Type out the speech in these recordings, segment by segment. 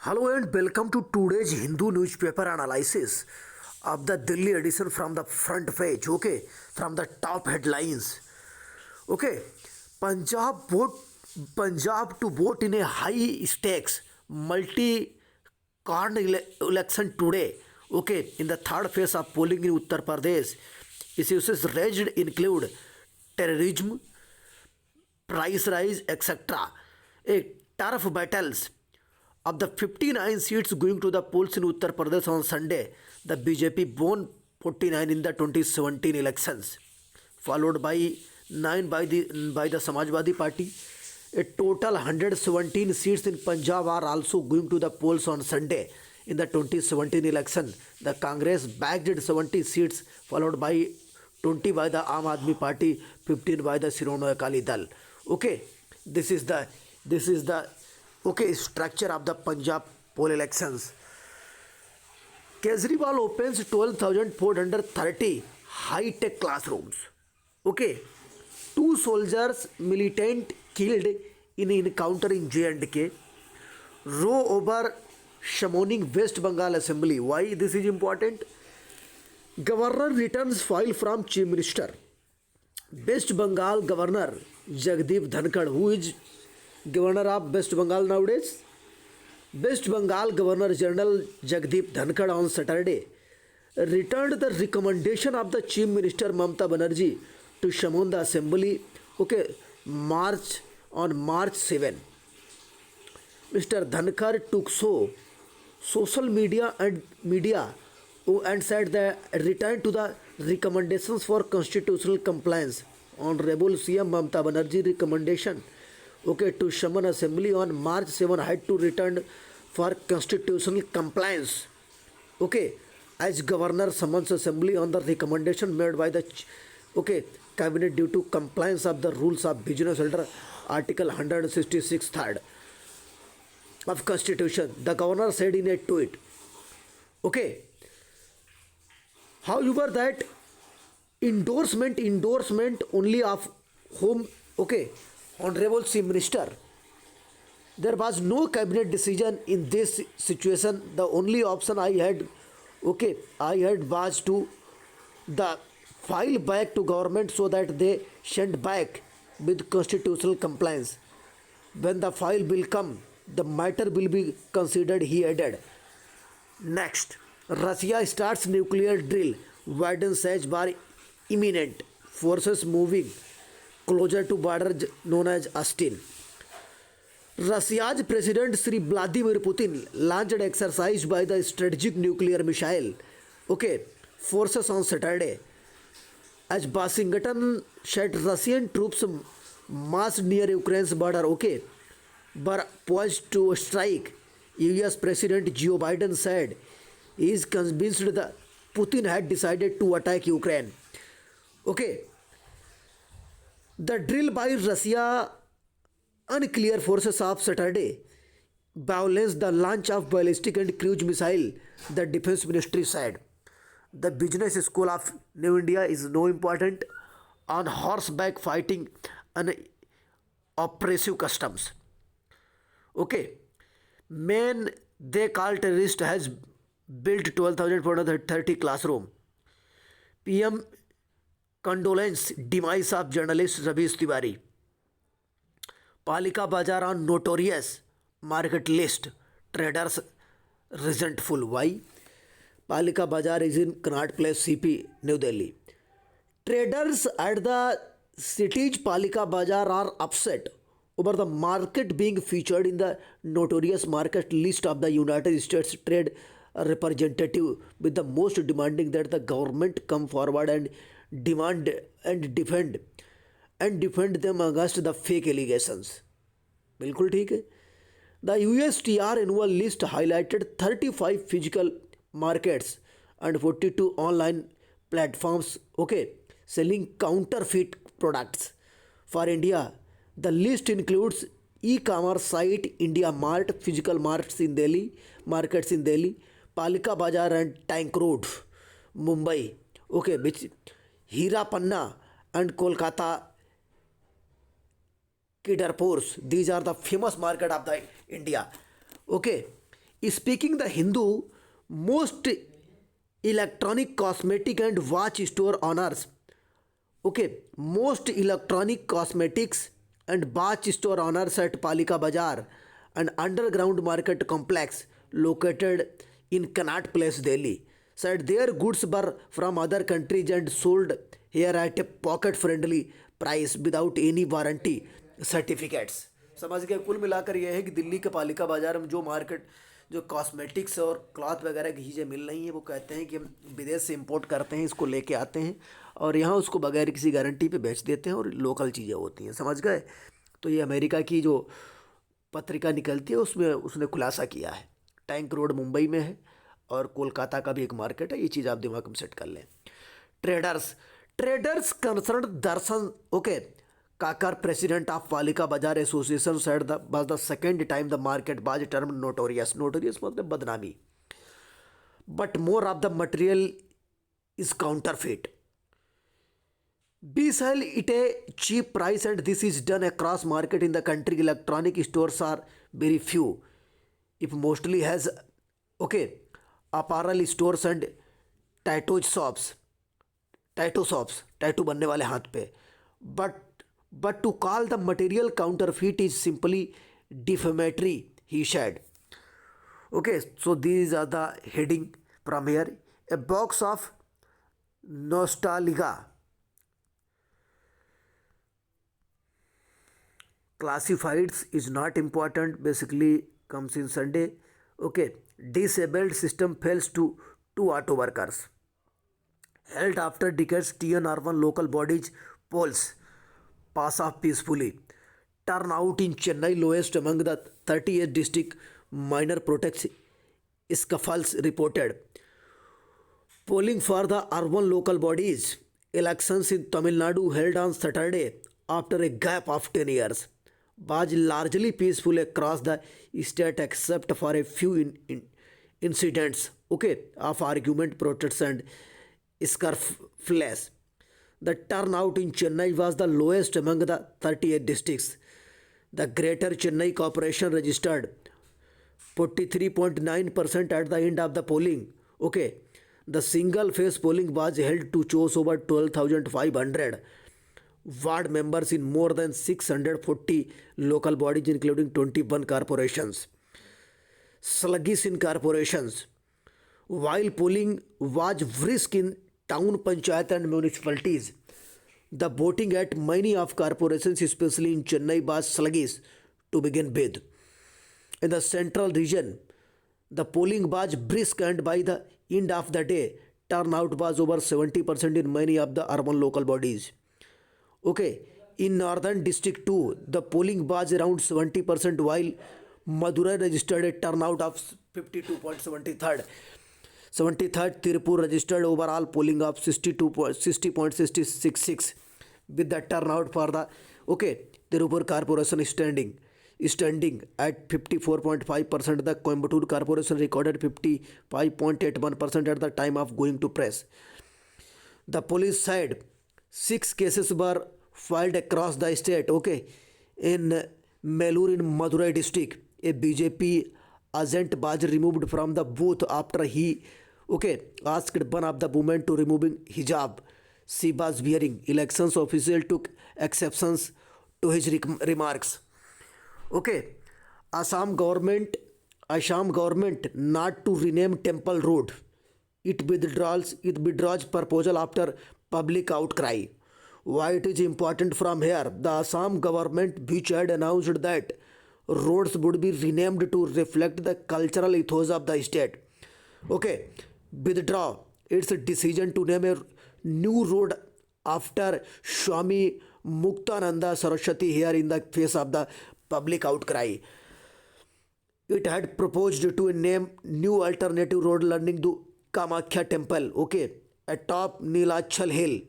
Hello and welcome to today's Hindu newspaper analysis of the Delhi edition from the front page. Okay, from the top headlines. Okay, Punjab vote Punjab to vote in a high stakes multi-card election today. Okay, in the third phase of polling in Uttar Pradesh, issues raised include terrorism, price rise, etc. A turf battles of the 59 seats going to the polls in Uttar Pradesh on Sunday, the BJP won 49 in the 2017 elections, followed by 9 by the Samajwadi Party. A total 117 seats in Punjab are also going to the polls on Sunday in the 2017 election. The Congress bagged 70 seats, followed by 20 by the Aam Aadmi Party, 15 by the Shiromani Akali Dal. Okay, this is the structure of the Punjab poll elections. Kejriwal opens 12,430 high-tech classrooms. Okay, two soldiers militant killed in encounter in J&K. Row over summoning West Bengal Assembly. Why this is important? Governor returns file from Chief Minister. West Bengal Governor Jagdeep Dhankad, who is Governor of West Bengal nowadays? West Bengal Governor General Jagdeep Dhankad on Saturday returned the recommendation of the Chief Minister Mamata Banerjee to summon the assembly. Okay, on March 7. Mr. Dhankad took social media and said that return to the recommendations for constitutional compliance. Honorable CM Mamata Banerjee recommendation to summon assembly on March 7 had to return for constitutional compliance. As governor summons assembly on the recommendation made by the cabinet due to compliance of the rules of business under Article 166 third of Constitution, the governor said in a tweet. However, that endorsement only of whom. Honorable Chief Minister, there was no cabinet decision in this situation. The only option I had was to the file back to government so that they send back with constitutional compliance. When the file will come, the matter will be considered, he added. Next, Russia starts nuclear drill. Biden says war imminent. Forces moving closer to border known as Austin. Russia's President Sri Vladimir Putin launched exercise by the strategic nuclear missile forces on Saturday. As Washington said, Russian troops massed near Ukraine's border were poised to strike. US President Joe Biden said he is convinced that Putin had decided to attack Ukraine. The drill by Russia unclear forces of Saturday violates the launch of ballistic and cruise missile, the Defense Ministry said. The Business School of New India is no important on horseback fighting and oppressive customs. Man they call terrorist has built 12,430 classroom. PM condolence demise of journalist Ravish Tiwari. Palika Bazaar on notorious market list. Traders resentful. Why? Palika Bazaar is in Connaught Place, CP, New Delhi. Traders at the city's Palika Bazaar are upset over the market being featured in the notorious market list of the United States Trade Representative, with the most demanding that the government come forward and demand and defend them against the fake allegations. बिल्कुल ठीक है. The USTR annual list highlighted 35 physical markets and 42 online platforms selling counterfeit products. For India, the list includes e-commerce site India Mart, physical markets in Delhi, Palika Bazaar and Tank Road, Mumbai, which Hira Panna and Kolkata Kidarpurs. These are the famous market of the India. Speaking the Hindu, most electronic cosmetic and watch store owners, okay, most electronic cosmetics and watch store owners at Palika Bazaar, an underground market complex located in Connaught Place, Delhi, said their goods were from other countries and sold here at a pocket friendly price without any warranty certificates. समझ गए, कुल मिलाकर यह है कि दिल्ली के पालिका बाजार में जो मार्केट जो कॉस्मेटिक्स और क्लॉथ वगैरह की चीज़ें मिल रही हैं, वो कहते हैं कि हम विदेश से इंपोर्ट करते हैं, इसको लेके आते हैं और यहाँ उसको बगैर किसी गारंटी पे बेच देते हैं और लोकल चीज़ें होती हैं। समझ गए। तो ये अमेरिका की जो पत्रिका निकलती है उसमें उसने खुलासा किया है। टैंक रोड मुंबई में है और कोलकाता का भी एक मार्केट है, ये चीज़ आप दिमाग में सेट कर लें। Traders traders concern Darshan, okay, Kakar, president of Palika Bazaar Association, said the was the second time the market was termed notorious. Notorious मतलब बदनामी. But more of the material is counterfeit. We sell it a cheap price and this is done across market in the country. Electronic stores are very few. If mostly has, okay, apparel stores and tattoo shops. Tattoo बनने वाले हाथ पे। But to call the material counterfeit is simply defamatory, he said. Okay, so these are the heading from here. A box of nostalgia. Classifieds is not important, basically comes in Sunday. Okay, disabled system fails to two auto workers. Held after decades, TNR1 local bodies polls pass off peacefully. Turnout in Chennai lowest among the 38 district. Minor protests scuffles reported. Polling for the urban local bodies elections in Tamil Nadu held on Saturday after a gap of 10 years was largely peaceful across the state except for a few incidents, okay, of argument, protests and scuffles. The turnout in Chennai was the lowest among the 38 districts. The Greater Chennai Corporation registered 43.9% at the end of the polling. Okay, the single phase polling was held to choose over 12,500 ward members in more than 640 local bodies, including 21 corporations. Sluggish in corporations. While polling was brisk in town panchayat and municipalities, the voting at many of corporations, especially in Chennai, was sluggish to begin with. In the central region, the polling was brisk and by the end of the day, turnout was over 70% in many of the urban local bodies. Okay, in northern district too, the polling was around 70% while Madurai registered a turnout of 52.73. 73rd Tirupur registered overall polling of 60.666 with the turnout for the, okay, Tirupur Corporation standing at 54.5%. The Coimbatore Corporation recorded 55.81% at the time of going to press. The police said 6 cases were filed across the state, okay, in Melur in Madurai district. A BJP agent was removed from the booth after he, okay, asked one of the women to removing hijab she was wearing. Elections official took exceptions to his remarks. Okay, Assam government not to rename Temple Road. It withdraws proposal after public outcry. Why it is important from here? The Assam government, which had announced that roads would be renamed to reflect the cultural ethos of the state, okay, withdraw its decision to name a new road after Swami Muktananda Saraswati here in the face of the public outcry. It had proposed to name new alternative road leading to Kamakhya temple, okay, atop Nilachal hill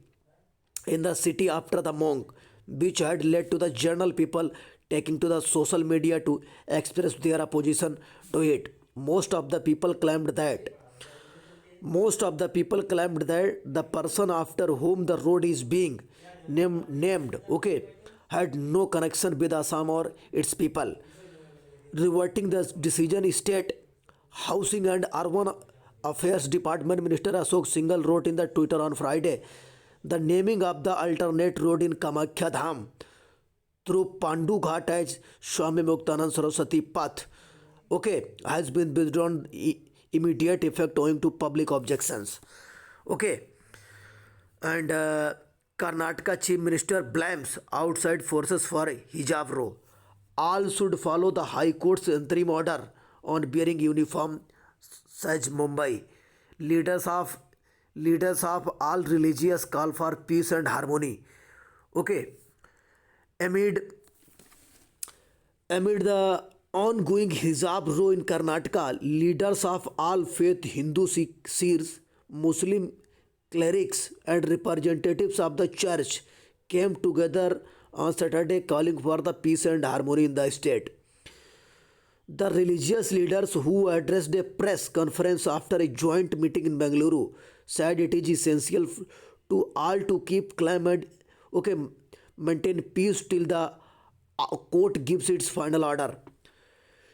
in the city after the monk, which had led to the general people taking to the social media to express their opposition to it. Most of the people claimed that the person after whom the road is being named, okay, had no connection with Assam or its people. Reverting the decision, state Housing and Urban Affairs Department Minister Ashok Singhal wrote in the Twitter on Friday, the naming of the alternate road in Kamakhya Dham through Pandu Ghat as Swami Muktanand Saraswati Path, okay, has been withdrawn immediate effect owing to public objections. Okay, and Karnataka Chief Minister blames outside forces for hijab row. All should follow the High Court's interim order on wearing uniform, says Mumbai. Leaders of leaders of all religious call for peace and harmony. Okay, amid amid the ongoing hijab row in Karnataka, leaders of all faith, Hindu, Sikhs, Muslim clerics, and representatives of the church came together on Saturday calling for the peace and harmony in the state. The religious leaders who addressed a press conference after a joint meeting in Bengaluru said it is essential to all to keep calm and okay, maintain peace till the court gives its final order.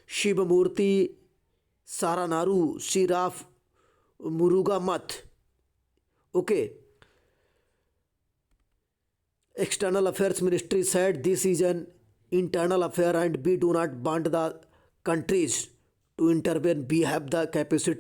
Shivamurthy Saranaru Shiraf Muruga Math. Okay. External Affairs Ministry said this is an internal affair and we do not want the countries to intervene. We have the capacity